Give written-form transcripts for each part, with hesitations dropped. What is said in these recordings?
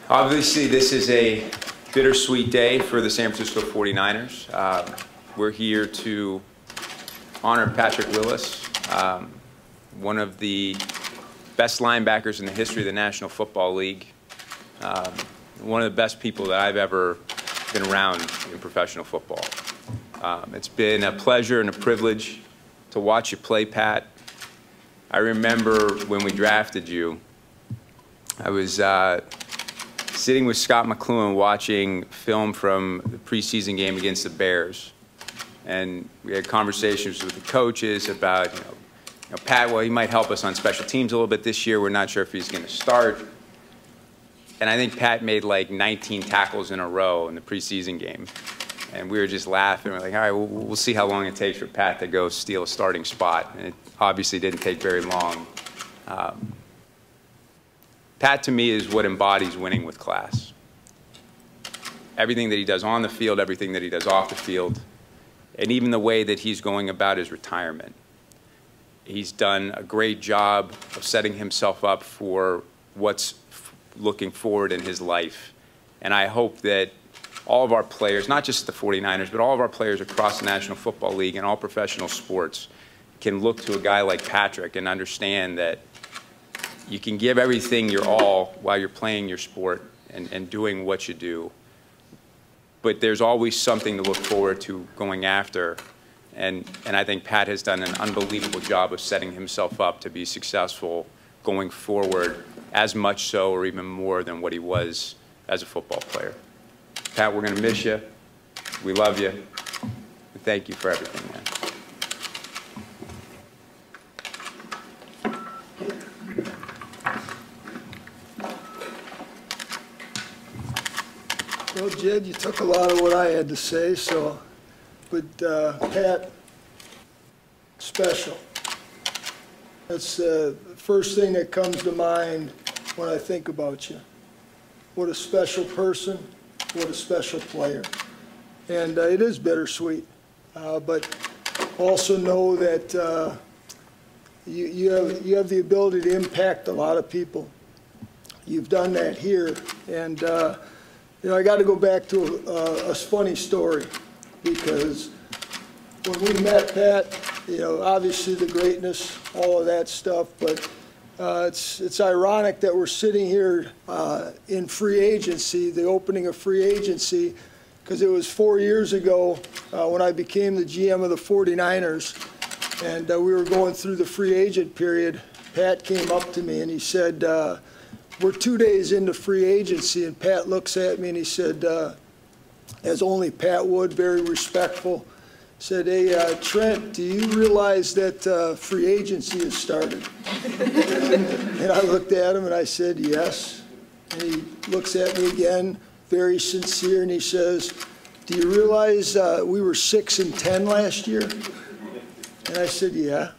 Obviously, this is a bittersweet day for the San Francisco 49ers. We're here to honor Patrick Willis, one of the best linebackers in the history of the National Football League, one of the best people that I've ever been around in professional football. It's been a pleasure and a privilege to watch you play, Pat. I remember when we drafted you, I was sitting with Scott McLuhan watching film from the preseason game against the Bears. And we had conversations with the coaches about, Pat, well, he might help us on special teams a little bit this year. We're not sure if he's going to start. And I think Pat made like 19 tackles in a row in the preseason game. And we were just laughing. We're like, all right, we'll see how long it takes for Pat to go steal a starting spot. And it obviously didn't take very long. Pat, to me, is what embodies winning with class. Everything that he does on the field, everything that he does off the field, and even the way that he's going about his retirement. He's done a great job of setting himself up for what's looking forward in his life. And I hope that all of our players, not just the 49ers, but all of our players across the National Football League and all professional sports can look to a guy like Patrick and understand that you can give everything your all while you're playing your sport and doing what you do. But there's always something to look forward to going after. And I think Pat has done an unbelievable job of setting himself up to be successful going forward, as much so or even more than what he was as a football player. Pat, we're going to miss you. We love you. And thank you for everything, man. Well, Jed, you took a lot of what I had to say, but Pat, special. That's the first thing that comes to mind when I think about you. What a special person, what a special player. And it is bittersweet, but also know that you have the ability to impact a lot of people. You've done that here, and I got to go back to a funny story, because when we met, Pat, obviously the greatness, all of that stuff, but it's ironic that we're sitting here in free agency, the opening of free agency, because it was 4 years ago when I became the GM of the 49ers, and we were going through the free agent period. Pat came up to me and he said, we're 2 days into free agency, and Pat looks at me and he said, as only Pat would, very respectful, said, hey, Trent, do you realize that free agency has started? And I looked at him and I said, yes. And he looks at me again, very sincere, and he says, do you realize we were 6-10 last year? And I said, yeah.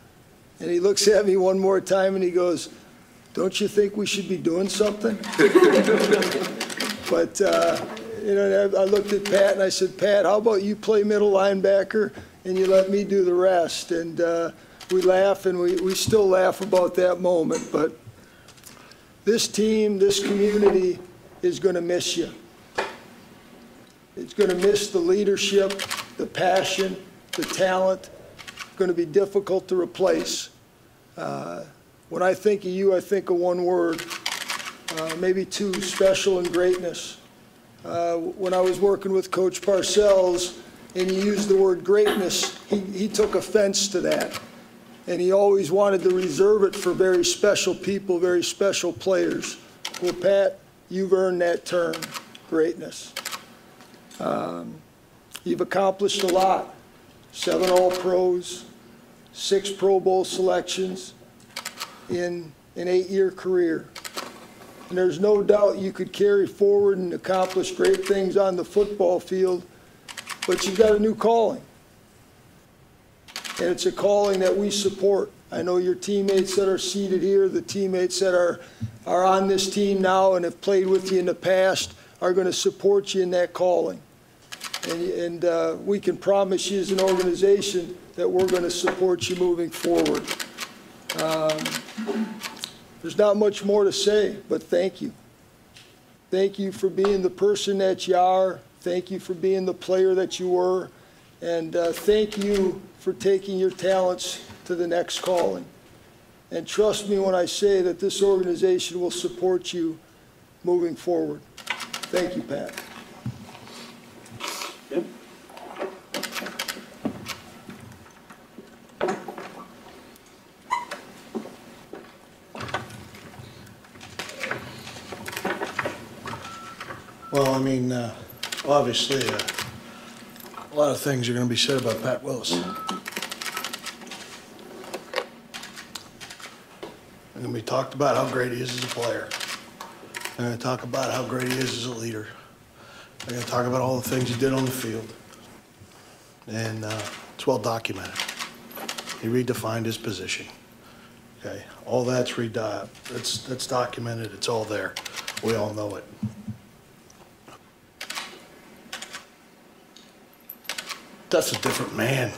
And he looks at me one more time and he goes, don't you think we should be doing something? But, I looked at Pat and I said, Pat, how about you play middle linebacker and you let me do the rest? And we laugh, and we still laugh about that moment. But this team, this community is going to miss you. It's going to miss the leadership, the passion, the talent. It's going to be difficult to replace. When I think of you, I think of one word, maybe two: special and greatness. When I was working with Coach Parcells and he used the word greatness, he took offense to that. And he always wanted to reserve it for very special people, very special players. Well, Pat, you've earned that term, greatness. You've accomplished a lot. 7 All-Pros, 6 Pro Bowl selections in an 8-year career. And there's no doubt you could carry forward and accomplish great things on the football field, but you've got a new calling. And it's a calling that we support. I know your teammates that are seated here, the teammates that are on this team now and have played with you in the past, are going to support you in that calling. And we can promise you as an organization that we're going to support you moving forward. There's not much more to say, but thank you. Thank you for being the person that you are. Thank you for being the player that you were. And thank you for taking your talents to the next calling. And trust me when I say that this organization will support you moving forward. Thank you, Pat. Yep. Well, I mean, obviously, a lot of things are going to be said about Pat Willis. They're going to be talked about how great he is as a player. They're going to talk about how great he is as a leader. They're going to talk about all the things he did on the field. And it's well documented. He redefined his position. Okay, all that's that's documented. It's all there. We all know it. That's a different man.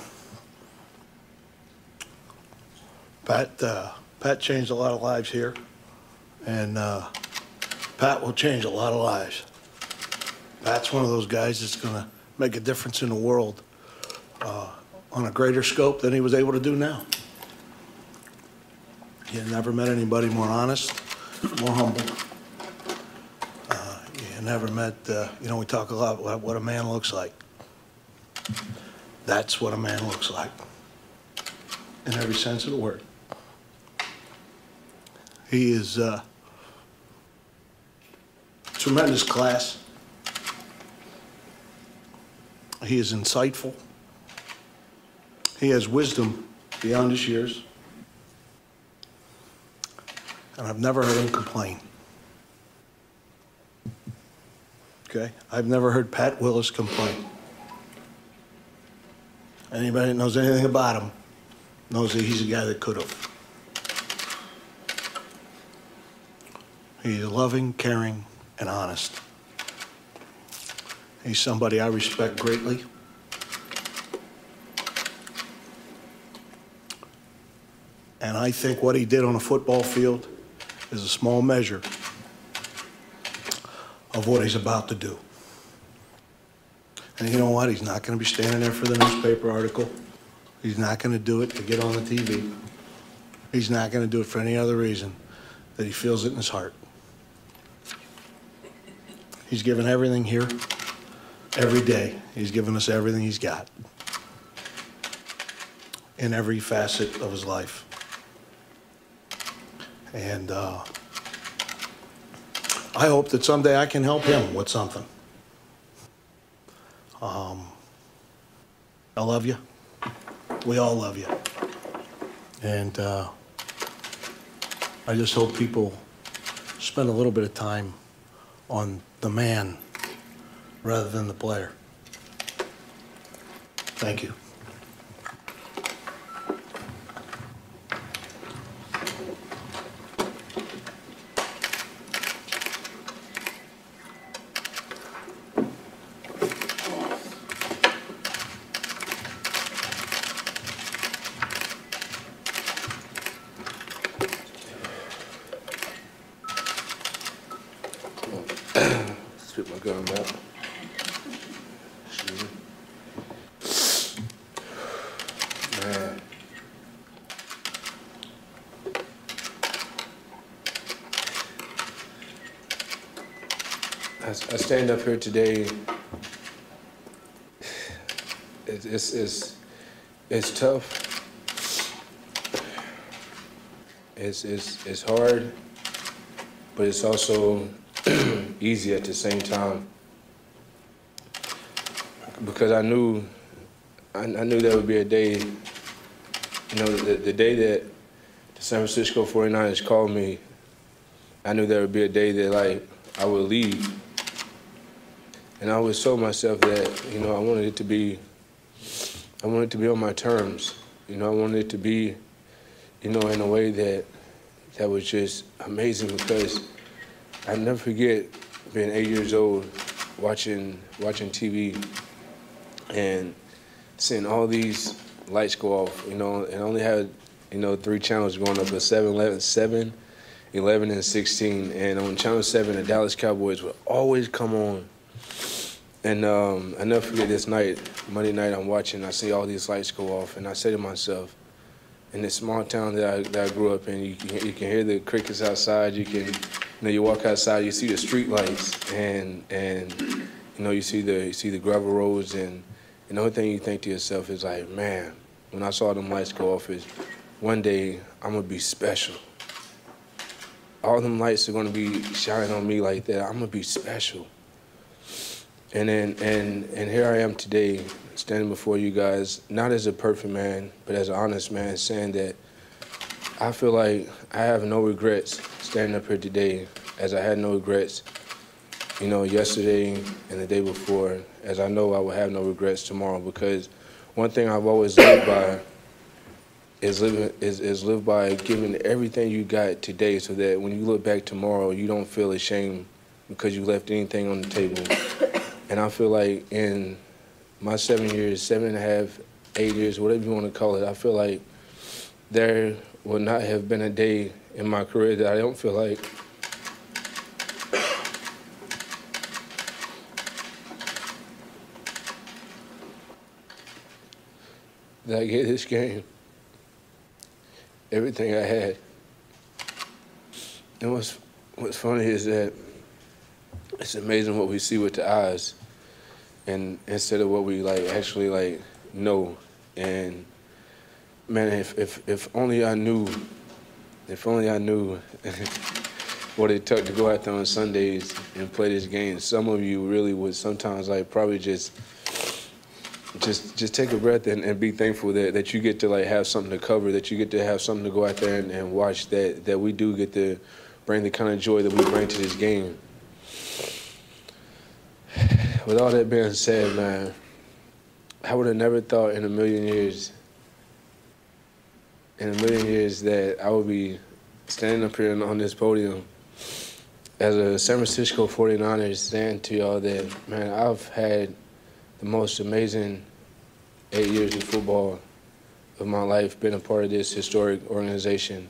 Pat changed a lot of lives here, and Pat will change a lot of lives. Pat's one of those guys that's going to make a difference in the world on a greater scope than he was able to do now. You never met anybody more honest, more humble. You never met, we talk a lot about what a man looks like. That's what a man looks like, in every sense of the word. He is tremendous class. He is insightful. He has wisdom beyond his years. And I've never heard him complain. Okay? I've never heard Pat Willis complain. Anybody that knows anything about him knows that he's a guy that could have. He's loving, caring, and honest. He's somebody I respect greatly. And I think what he did on a football field is a small measure of what he's about to do. And you know what? He's not going to be standing there for the newspaper article. He's not going to do it to get on the TV. He's not going to do it for any other reason that he feels it in his heart. He's given everything here, every day. He's given us everything he's got in every facet of his life. And I hope that someday I can help him with something. I love you. We all love you. And I just hope people spend a little bit of time on the man rather than the player. Thank you. Spit my gum out. Excuse me. Man. I stand up here today. It's tough. It's hard, but it's also easy at the same time, because I knew there would be a day, the day that the San Francisco 49ers called me, I knew there would be a day that I would leave, and I always told myself that I wanted it to be on my terms. I wanted it to be in a way that was just amazing, because I never forget being 8 years old, watching TV, and seeing all these lights go off. And only had 3 channels going up: a 7, 11, 7, 11 and 16, and on Channel 7, the Dallas Cowboys would always come on. And I never forget this night, Monday night, I'm watching, I see all these lights go off, and I say to myself, in this small town that I grew up in, you can hear the crickets outside, you walk outside, you see the street lights, and you see the gravel roads, and the only thing you think to yourself is like, man, when I saw them lights go off is, one day I'm gonna be special. All them lights are gonna be shining on me like that. I'm gonna be special. And here I am today, standing before you guys, not as a perfect man, but as an honest man, saying that I feel like I have no regrets standing up here today, as I had no regrets, yesterday and the day before, as I know I will have no regrets tomorrow, because one thing I've always lived by is live by giving everything you got today, so that when you look back tomorrow, you don't feel ashamed because you left anything on the table. And I feel like in my 7 years, 7.5, 8 years, whatever you want to call it, I feel like there will not have been a day in my career that I don't feel like that I gave this game everything I had. And what's funny is that it's amazing what we see with the eyes, and instead of what we actually know. And man, if only I knew what it took to go out there on Sundays and play this game. Some of you really would sometimes probably just take a breath and be thankful that you get to have something to cover, that you get to have something to go out there and watch, that we do get to bring the kind of joy that we bring to this game. With all that being said, man, I would have never thought in a million years that I would be standing up here on this podium as a San Francisco 49ers, saying to y'all that, man, I've had the most amazing 8 years of football of my life, been a part of this historic organization.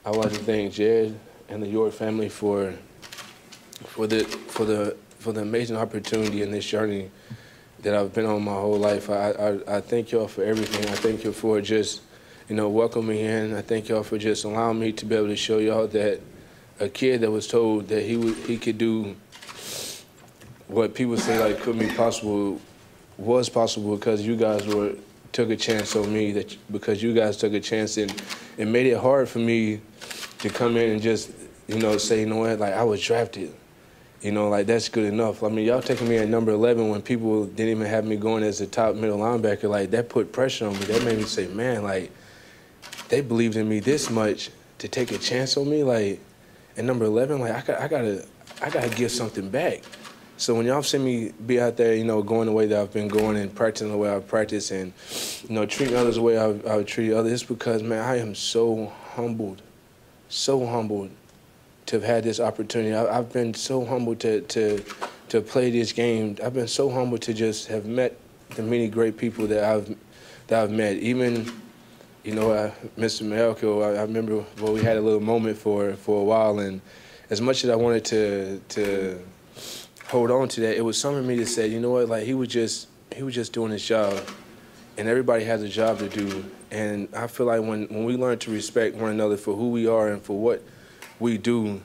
I would like to thank Jared and the York family for the amazing opportunity in this journey that I've been on my whole life. I thank y'all for everything. I thank you for just, welcoming me in. I thank y'all for just allowing me to be able to show y'all that a kid that was told that he could do what people say couldn't be possible was possible, because you guys took a chance on me, because you guys took a chance and made it hard for me to come in and just, say, what, I was drafted. That's good enough. I mean, y'all taking me at number 11 when people didn't even have me going as a top middle linebacker, that put pressure on me. That made me say, man, they believed in me this much to take a chance on me, at number 11, I gotta give something back. So when y'all see me be out there, going the way that I've been going and practicing the way I've practiced and, treating others the way I've treated others, it's because, man, I am so humbled to have had this opportunity. I've been so humbled to play this game. I've been so humbled to just have met the many great people that I've met. Even, Mr. Malco, I remember we had a little moment for a while, and as much as I wanted to hold on to that, it was something in me that said, he was just doing his job, and everybody has a job to do. And I feel like when we learn to respect one another for who we are and for what we do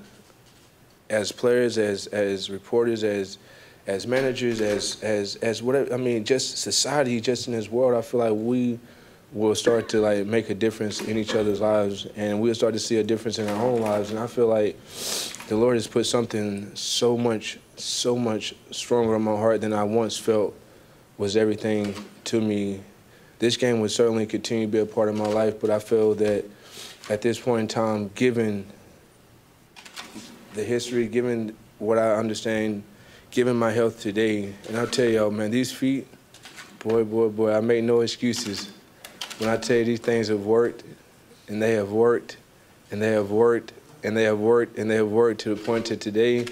as players, as reporters, as managers, as whatever, I mean, just society, just in this world, I feel like we will start to make a difference in each other's lives, and we'll start to see a difference in our own lives. And I feel like the Lord has put something so much stronger in my heart than I once felt was everything to me. This game would certainly continue to be a part of my life, but I feel that at this point in time, given the history, given what I understand, given my health today, and I'll tell y'all, man, these feet, boy, I make no excuses. When I tell you these things have worked, and they have worked, and they have worked, and they have worked, and they have worked to the point that today,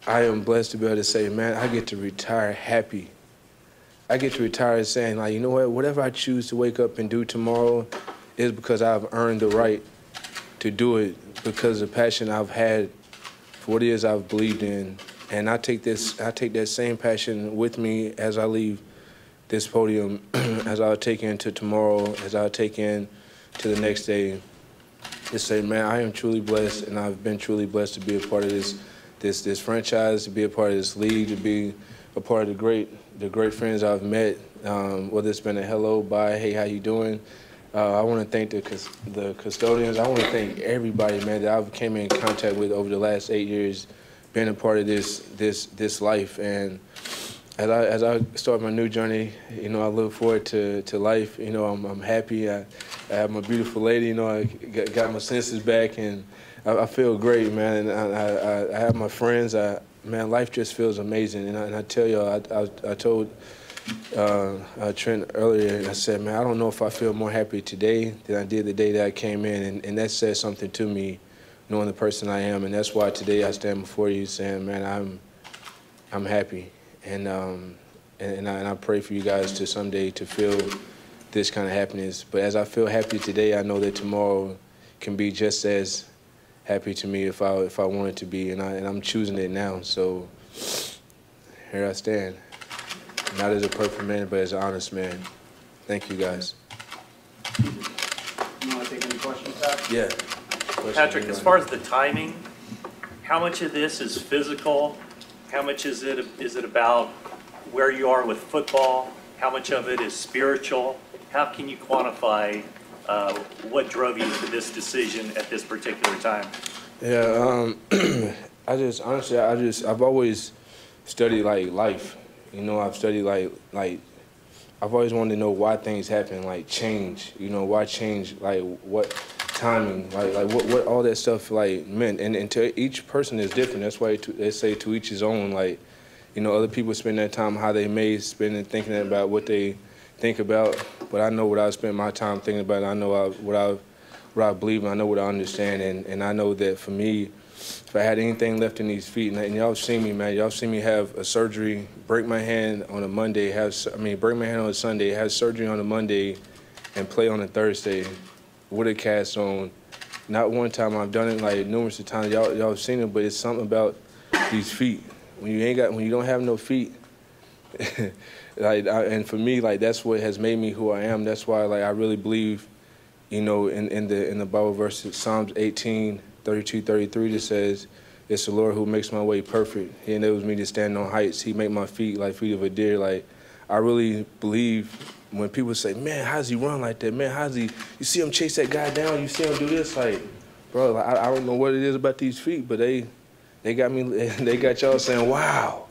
I am blessed to be able to say, man, I get to retire happy. I get to retire saying, whatever I choose to wake up and do tomorrow is because I've earned the right to do it because of the passion I've had for what it is I've believed in. And I take that same passion with me as I leave this podium, as I'll take into tomorrow, as I'll take in to the next day. To say, man, I am truly blessed, and I've been truly blessed to be a part of this franchise, to be a part of this league, to be a part of the great friends I've met, whether it's been a hello, bye, hey, how you doing? I want to thank the custodians. I want to thank everybody, man, that I've came in contact with over the last 8 years, being a part of this life. And as I start my new journey, you know, I look forward to life. You know, I'm happy. I have my beautiful lady. You know, I got my senses back, and I feel great, man. And I have my friends. Man, life just feels amazing. And I tell you, I told Trent earlier, and I said, man, I don't know if I feel more happy today than I did the day that I came in, and that says something to me, knowing the person I am. And that's why today I stand before you saying, man, I'm happy. And I pray for you guys to someday to feel this kind of happiness. But as I feel happy today, I know that tomorrow can be just as happy to me if I want it to be, and I'm choosing it now. So here I stand, not as a perfect man, but as an honest man. Thank you, guys. You want to take any questions, Pat? Yeah. Patrick, as far as the timing, how much of this is physical? How much is it about where you are with football? How much of it is spiritual? How can you quantify what drove you to this decision at this particular time? Yeah, I've always studied like life. You know, I've studied like I've always wanted to know why things happen, like change. You know, why change? Like what timing? Like what all that stuff like meant. And to each person is different. That's why they say to each his own. Like, you know, other people spend their time how they may spend it thinking about what they think about. But I know what I spend my time thinking about. I know what I believe, and I know what I understand. And I know that for me, if I had anything left in these feet, and y'all seen me, man, y'all seen me have a surgery, break my hand on a Monday, break my hand on a Sunday, have surgery on a Monday, and play on a Thursday with a cast on. Not one time. I've done it like numerous of times. Y'all have seen it, but it's something about these feet. When you don't have no feet, and for me, like that's what has made me who I am. That's why, like, I really believe, you know, in the Bible verse, Psalms 18:32-33, that says, "It's the Lord who makes my way perfect. He enables me to stand on heights. He make my feet like feet of a deer." Like, I really believe when people say, "Man, how's he run like that? Man, how's he? You see him chase that guy down. You see him do this." Like, bro, like, I don't know what it is about these feet, but they got me. They got y'all saying, "Wow,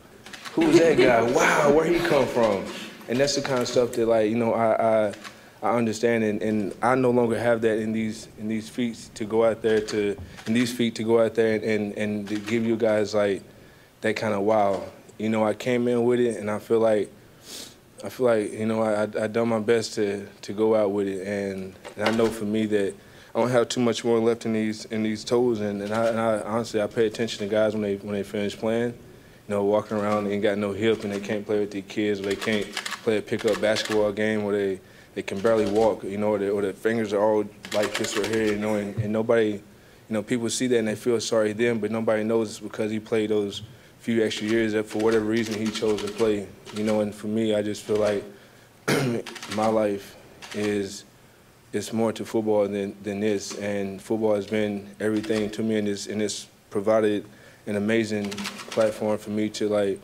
who's that guy? Wow, where he come from?" And that's the kind of stuff that, like, you know, I understand, and I no longer have that in these feet to go out there and to give you guys like that kind of wow. You know, I came in with it, and I feel like you know I done my best to go out with it, and I know for me that I don't have too much more left in these toes, and I honestly I pay attention to guys when they finish playing. You know, walking around and ain't got no hip and they can't play with their kids, or they can't play a pickup basketball game, or they can barely walk, you know, or their fingers are all like this right here, you know, and nobody, you know, people see that and they feel sorry then, but nobody knows it's because he played those few extra years that for whatever reason he chose to play, you know. And for me, I just feel like my life is more to football than this, and football has been everything to me, and it's provided an amazing platform for me to, like,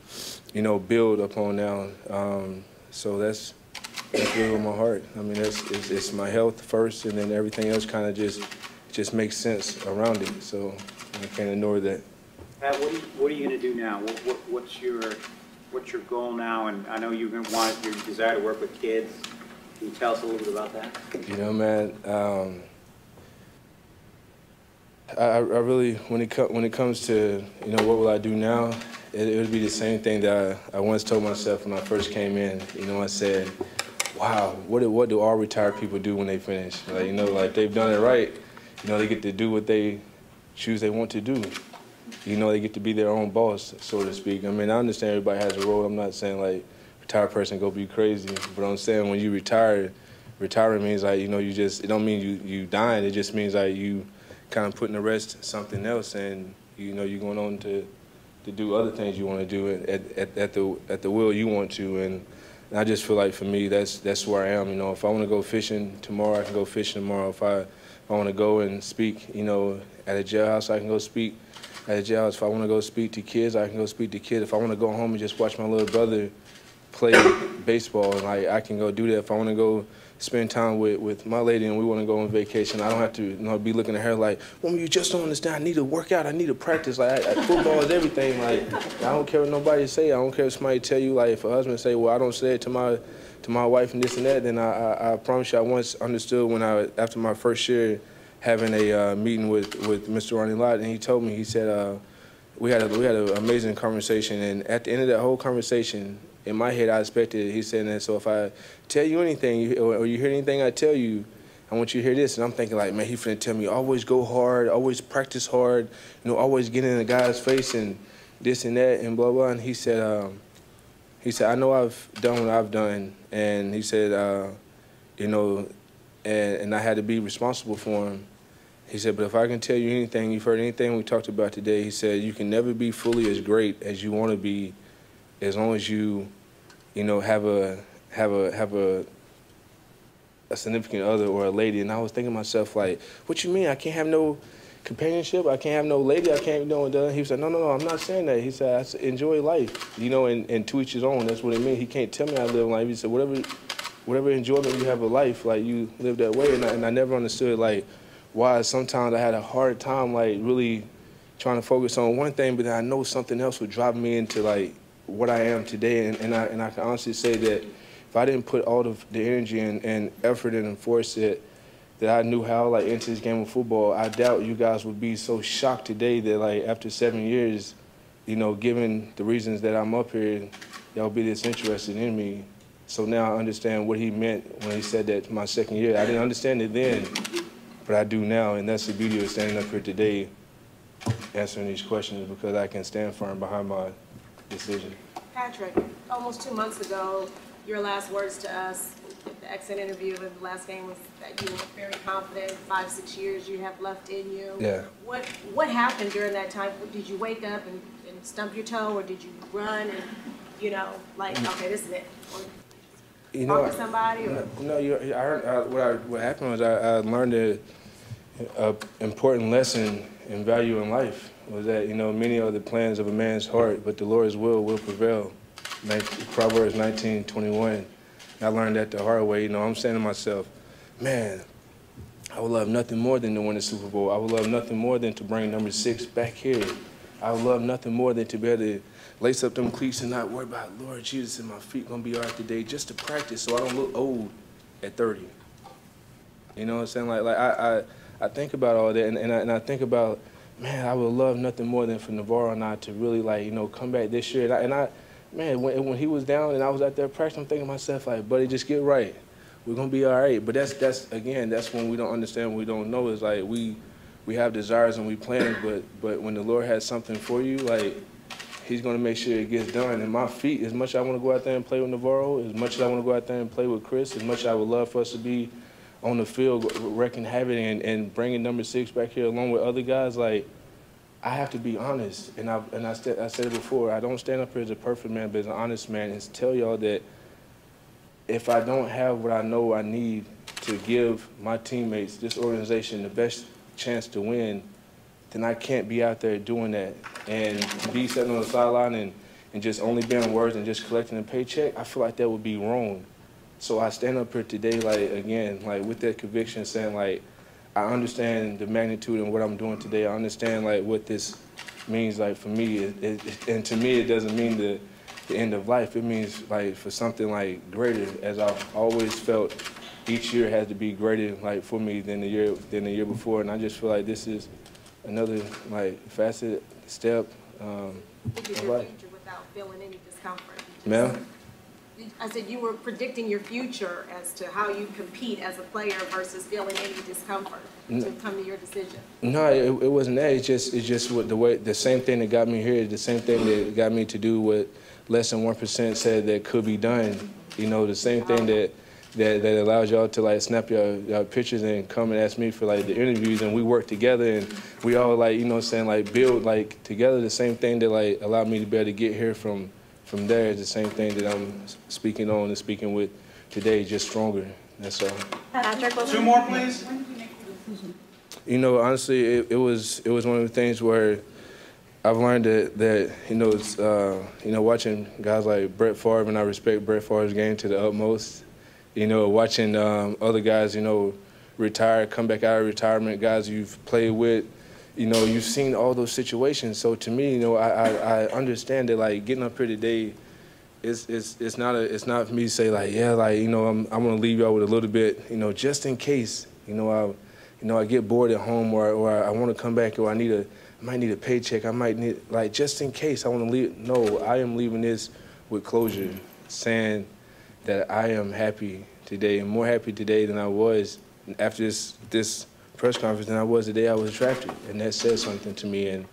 you know, build upon now. So that's really with my heart. I mean, it's my health first, and then everything else kind of just makes sense around it. So I can't ignore that. Pat, what are you going to do now? What's your goal now? And I know you're going to want your desire to work with kids. Can you tell us a little bit about that? You know, man, I really, when it comes to, you know, what will I do now, it would be the same thing that I once told myself when I first came in. You know, I said, wow, what do all retired people do when they finish? Like, you know, like, they've done it right. You know, they get to do what they choose they want to do. You know, they get to be their own boss, so to speak. I mean, I understand everybody has a role. I'm not saying, like, retired person go be crazy. But I'm saying when you retire, retiring means, like, you know, it don't mean you dying. It just means, like, you kind of putting to rest something else, and you know you're going on to do other things you want to do at the will you want to, and I just feel like for me that's where I am. You know, if I want to go fishing tomorrow, I can go fishing tomorrow. If I want to go and speak, you know, at a jailhouse, I can go speak at a jailhouse. If I want to go speak to kids, I can go speak to kids. If I want to go home and just watch my little brother play baseball, and like I can go do that. If I want to go spend time with my lady and we want to go on vacation, I don't have to, you know, be looking at her like, woman, you just don't understand. I need to work out. I need to practice. Like football is everything. Like I don't care what nobody say. I don't care if somebody tell you, like if a husband say, well, I don't say it to my wife and this and that. Then I promise you, I once understood when after my first year having a meeting with Mr. Ronnie Lott, and he told me, he said we had an amazing conversation, and at the end of that whole conversation, in my head, I expected, he said that, so if I tell you anything or you hear anything I tell you, I want you to hear this. And I'm thinking like, man, he finna tell me, always go hard, always practice hard, you know, always get in the guy's face and this and that and blah, blah. And he said, I know I've done what I've done. And he said, you know, and I had to be responsible for him. He said, but if I can tell you anything, you've heard anything we talked about today, he said, you can never be fully as great as you want to be as long as you know, have a significant other or a lady. And I was thinking to myself, like, what you mean? I can't have no companionship? I can't have no lady? I can't do it? He said, no, I'm not saying that. He said, I said, enjoy life, you know, and to each his own. That's what it means. He can't tell me I live life. He said, whatever enjoyment you have of life, like, you live that way. And I never understood, like, why sometimes I had a hard time, like, really trying to focus on one thing, but then I know something else would drive me into, like, what I am today, and I can honestly say that if I didn't put all of the energy and effort and force that I knew how, like, into this game of football, I doubt you guys would be so shocked today that, like, after 7 years, you know, given the reasons that I'm up here, y'all be this interested in me. So now I understand what he meant when he said that my second year. I didn't understand it then, but I do now, and that's the beauty of standing up here today answering these questions, because I can stand firm behind my decision. Patrick, almost 2 months ago, your last words to us at the exit interview of the last game was that you were very confident. 5, 6 years you have left in you. Yeah. What happened during that time? Did you wake up and stump your toe, or did you run and, you know, like, okay, this is it? Or you know, talk to somebody? Or? No, I heard what happened was I learned an important lesson and value in life, was that, you know, many are the plans of a man's heart, but the Lord's will prevail. Proverbs 19:21. I learned that the hard way. You know, I'm saying to myself, man, I would love nothing more than to win the Super Bowl. I would love nothing more than to bring number 6 back here. I would love nothing more than to be able to lace up them cleats and not worry about, Lord Jesus, and my feet gonna be all right today, just to practice so I don't look old at 30. You know what I'm saying? Like I think about all that, and I think about, man, I would love nothing more than for Navarro and I to really, like, you know, come back this year. Man, when he was down and I was out there practicing, I'm thinking to myself, like, buddy, just get right. We're gonna be all right. But that's again, that's when we don't understand what we don't know. Is like we have desires and we plan, but when the Lord has something for you, like, He's gonna make sure it gets done. And my feet, as much as I want to go out there and play with Navarro, as much as I want to go out there and play with Chris, as much as I would love for us to be on the field wrecking havoc and bringing number 6 back here along with other guys, like, I have to be honest, and I said it before, I don't stand up here as a perfect man, but as an honest man, and tell y'all that if I don't have what I know I need to give my teammates, this organization, the best chance to win, then I can't be out there doing that. And to be sitting on the sideline and just only bearing words and just collecting a paycheck, I feel like that would be wrong. So I stand up here today, like, again, like, with that conviction, saying, like, I understand the magnitude and what I'm doing today. I understand, like, what this means, like, for me. And to me, it doesn't mean the end of life. It means, like, for something, like, greater, as I've always felt each year has to be greater, like, for me than the year before. And I just feel like this is another, like, facet, step of life. Future without feeling any discomfort. Ma'am? I said you were predicting your future as to how you compete as a player versus feeling any discomfort to come to your decision. No, it wasn't that. It's just what the same thing that got me here, the same thing that got me to do what less than 1% said that could be done. You know, the same thing that allows y'all to like snap your pictures and come and ask me for like the interviews, and we work together and we all like, you know what I'm saying, like build like together the same thing that like allowed me to be able to get here from there is the same thing that I'm speaking on and speaking with today, just stronger. That's all. Patrick, Two more, please. You know, honestly, it was one of the things where I've learned that you know, it's you know, watching guys like Brett Favre, and I respect Brett Favre's game to the utmost. You know, watching other guys, you know, retire, come back out of retirement, guys you've played with, you know, you've seen all those situations. So to me, you know, I understand that like getting up here today, it's not for me to say like, yeah, like, you know, I'm gonna leave y'all with a little bit, you know, just in case, you know, I get bored at home or I want to come back or I might need a paycheck. I might need, like, just in case I want to leave. No, I am leaving this with closure, saying that I am happy today and more happy today than I was after this press conference than I was the day I was drafted. And that says something to me. And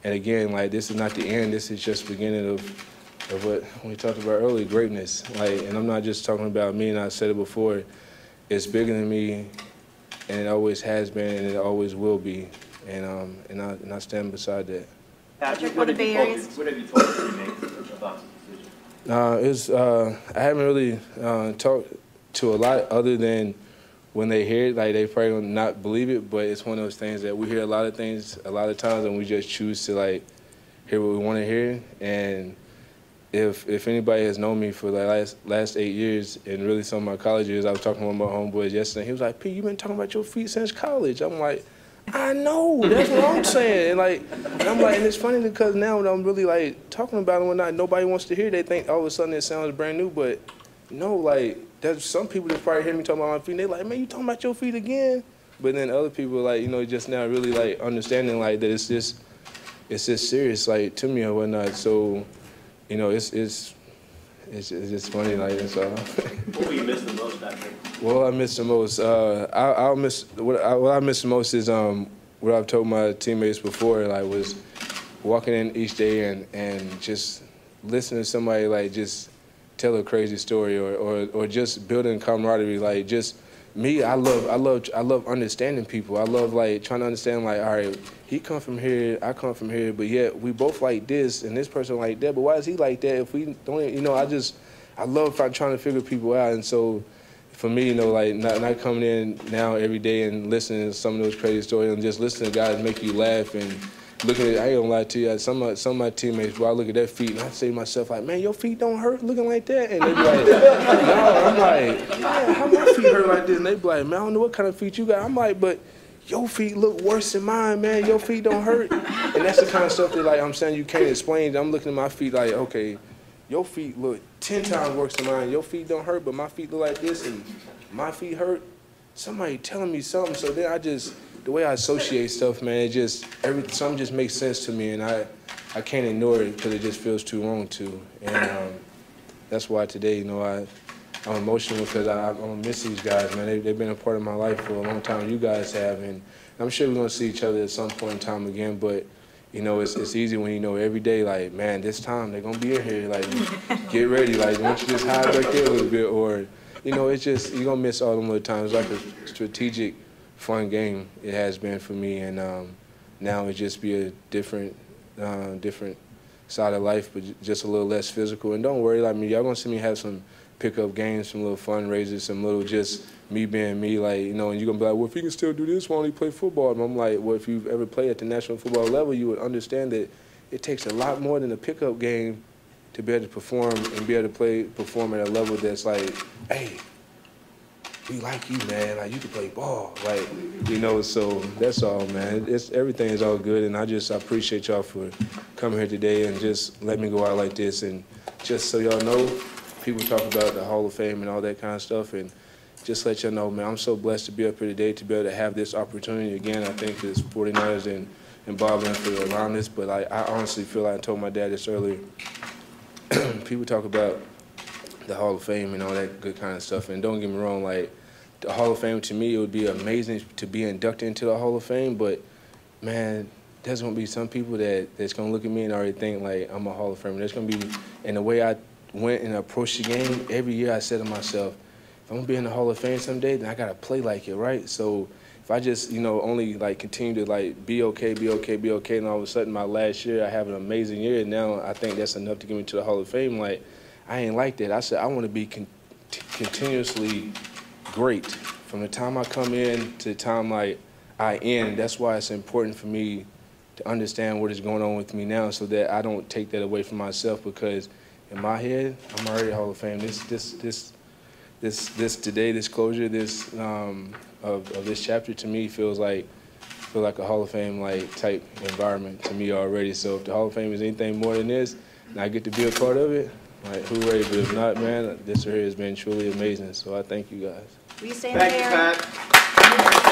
again, like, this is not the end. This is just the beginning of what we talked about earlier, greatness. Like, and I'm not just talking about me, and I said it before. It's bigger than me, and it always has been, and it always will be. And I stand beside that. Patrick, what have you told your teammates about the decision? I haven't really talked to a lot other than when they hear it, like they probably will not believe it, but it's one of those things that we hear a lot of things a lot of times, and we just choose to like hear what we want to hear. And if anybody has known me for the last 8 years, and really some of my college years, I was talking with my homeboys yesterday. He was like, "P, you've been talking about your feet since college." I'm like, I know, that's what I'm saying. And I'm like, and it's funny because now when I'm really like talking about it when nobody wants to hear, they think all of a sudden it sounds brand new. But no, like there's some people that probably hear me talking about my feet, and they're like, "Man, you talking about your feet again?" But then other people like, you know, just now really like understanding like that it's just serious like to me or whatnot. So, you know, it's just funny, like that's all. What will you miss the most, Patrick? Well, I miss the most. I'll miss what I miss the most is what I've told my teammates before. Like was walking in each day and just listening to somebody like just tell a crazy story or just building camaraderie. Like just me, I love understanding people. I love like trying to understand like, all right, he come from here, I come from here, but yet we both like this and this person like that. But why is he like that? If we don't, you know, I love trying to figure people out. And so for me, you know, like not coming in now every day and listening to some of those crazy stories and just listening to guys make you laugh and looking at, I ain't gonna lie to you, some of my teammates, bro, I look at their feet and I say to myself, like, "Man, your feet don't hurt looking like that?" And they be like, "No." I'm like, "Yeah, how my feet hurt like this?" And they be like, "Man, I don't know what kind of feet you got." I'm like, "But your feet look worse than mine, man. Your feet don't hurt." And that's the kind of stuff that, like, I'm saying you can't explain. I'm looking at my feet like, okay, your feet look 10 times worse than mine. Your feet don't hurt, but my feet look like this, and my feet hurt. Somebody telling me something. So then the way I associate stuff, man, something just makes sense to me, and I can't ignore it because it just feels too wrong to. And that's why today, you know, I'm emotional because I'm gonna miss these guys, man. They've been a part of my life for a long time. You guys have, and I'm sure we're gonna see each other at some point in time again. But you know, it's easy when you know every day, like, man, this time they're gonna be in here. Like, get ready. Like, why don't you just hide back there a little bit, or you know, it's just you're gonna miss all them little times. It's like a strategic, fun game it has been for me, and now it just be a different side of life, but just a little less physical. And don't worry, like me, y'all gonna see me have some pickup games, some little fundraisers, some little just me being me, like, you know, and you're gonna be like, "Well, if he can still do this, why don't he play football?" And I'm like, well, if you've ever played at the national football level, you would understand that it takes a lot more than a pickup game to be able to perform and be able to perform at a level that's like, hey, we like you, man. Like, you can play ball, like, you know. So that's all, man. Everything is all good, and I appreciate y'all for coming here today and just let me go out like this. And just so y'all know, people talk about the Hall of Fame and all that kind of stuff, and just let y'all know, man, I'm so blessed to be up here today to be able to have this opportunity again. I think it's 49ers and Bob Lynn for allowing this, but I honestly feel like I told my dad this earlier. People talk about the Hall of Fame and all that good kind of stuff, and don't get me wrong, like, the Hall of Fame, to me, it would be amazing to be inducted into the Hall of Fame, but, man, there's going to be some people that's going to look at me and already think, like, I'm a Hall of Famer. There's going to be, and the way I went and approached the game, every year I said to myself, if I'm gonna be in the Hall of Fame someday, then I gotta play like it, right? So if I just, only like continue to like be okay, and all of a sudden my last year I have an amazing year, and now I think that's enough to get me to the Hall of Fame. Like, I ain't like that. I said I want to be continuously great from the time I come in to the time like I end. That's why it's important for me to understand what is going on with me now, so that I don't take that away from myself, because in my head I'm already Hall of Fame. This closure, of this chapter to me feel like a Hall of Fame like type environment to me already. So if the Hall of Fame is anything more than this, and I get to be a part of it, like hooray! But if not, man, this here has been truly amazing. So I thank you guys. Will you stand there? Thank you, Pat.